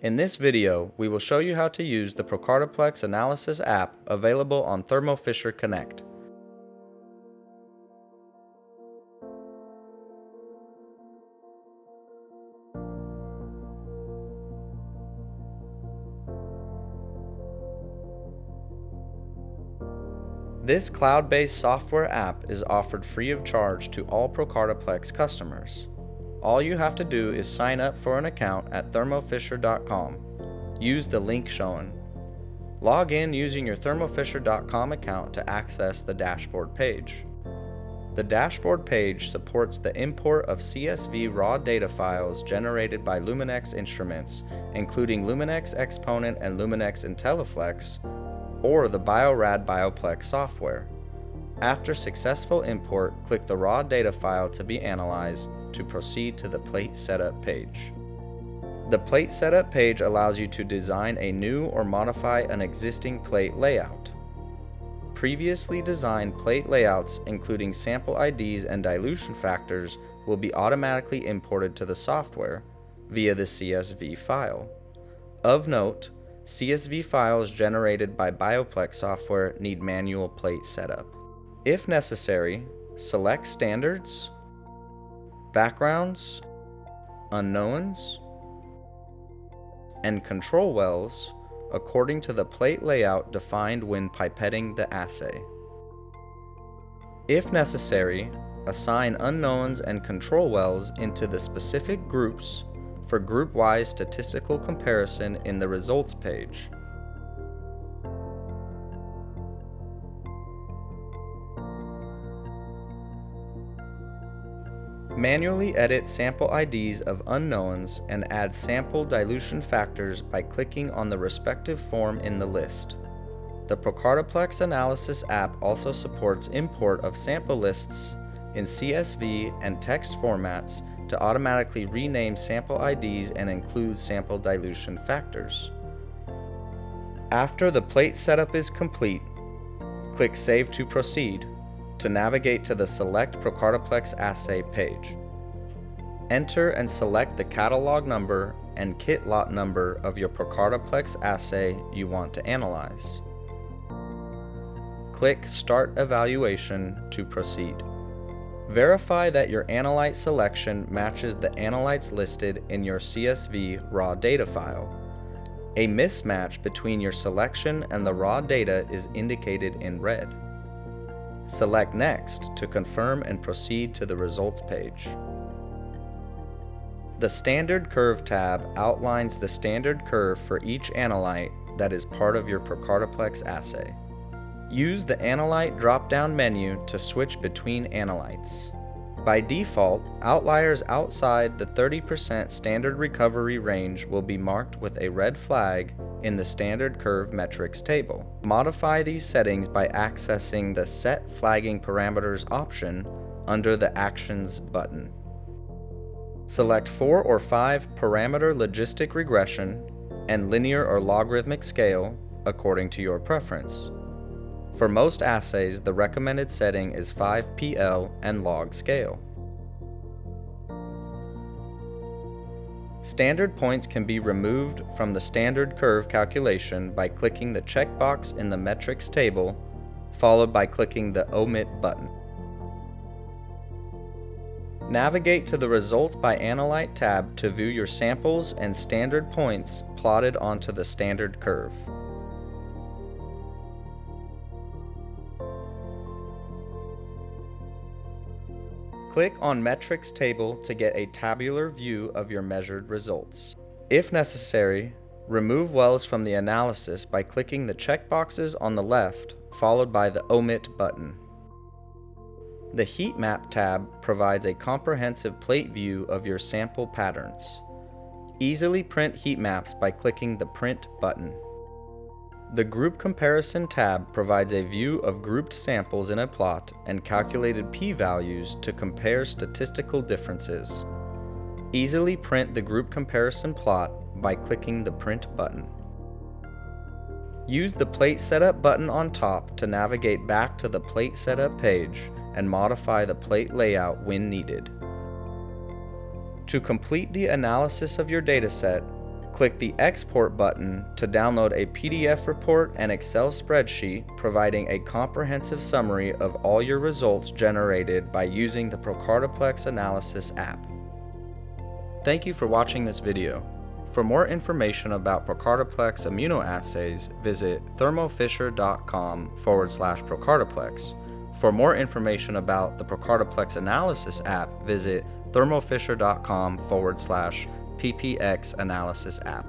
In this video, we will show you how to use the Procartaplex Analysis App available on Thermo Fisher Connect. This cloud-based software app is offered free of charge to all Procartaplex customers. All you have to do is sign up for an account at thermofisher.com. Use the link shown. Log in using your thermofisher.com account to access the dashboard page. The dashboard page supports the import of CSV raw data files generated by Luminex instruments, including Luminex Exponent and Luminex IntelliFlex, or the Bio-Rad Bioplex software. After successful import, click the raw data file to be analyzed to proceed to the plate setup page. The plate setup page allows you to design a new or modify an existing plate layout. Previously designed plate layouts, including sample IDs and dilution factors, will be automatically imported to the software via the CSV file. Of note, CSV files generated by Bioplex software need manual plate setup. If necessary, select Standards, Backgrounds, Unknowns, and Control Wells according to the plate layout defined when pipetting the assay. If necessary, assign unknowns and control wells into the specific groups for group-wise statistical comparison in the results page. Manually edit sample IDs of unknowns and add sample dilution factors by clicking on the respective form in the list. The Procartaplex Analysis App also supports import of sample lists in CSV and text formats to automatically rename sample IDs and include sample dilution factors. After the plate setup is complete, click Save to proceed to navigate to the Select Procartaplex Assay page. Enter and select the catalog number and kit lot number of your Procartaplex assay you want to analyze. Click Start Evaluation to proceed. Verify that your analyte selection matches the analytes listed in your CSV raw data file. A mismatch between your selection and the raw data is indicated in red. Select Next to confirm and proceed to the results page. The Standard Curve tab outlines the standard curve for each analyte that is part of your Procartaplex assay. Use the Analyte drop-down menu to switch between analytes. By default, outliers outside the 30% standard recovery range will be marked with a red flag in the Standard Curve Metrics table. Modify these settings by accessing the Set Flagging Parameters option under the Actions button. Select 4 or 5 parameter logistic regression and linear or logarithmic scale according to your preference. For most assays, the recommended setting is 5 PL and log scale. Standard points can be removed from the standard curve calculation by clicking the checkbox in the metrics table, followed by clicking the Omit button. Navigate to the Results by Analyte tab to view your samples and standard points plotted onto the standard curve. Click on Metrics table to get a tabular view of your measured results. If necessary, remove wells from the analysis by clicking the checkboxes on the left, followed by the Omit button. The Heat Map tab provides a comprehensive plate view of your sample patterns. Easily print heat maps by clicking the Print button. The Group Comparison tab provides a view of grouped samples in a plot and calculated p-values to compare statistical differences. Easily print the Group Comparison plot by clicking the Print button. Use the Plate Setup button on top to navigate back to the Plate Setup page and modify the plate layout when needed. To complete the analysis of your dataset, Click the Export button to download a PDF report and Excel spreadsheet providing a comprehensive summary of all your results generated by using the Procartaplex Analysis App. Thank you for watching this video. For more information about Procartaplex immunoassays, visit thermofisher.com/Procartaplex. For more information about the Procartaplex Analysis App, visit thermofisher.com/PPX Analysis App.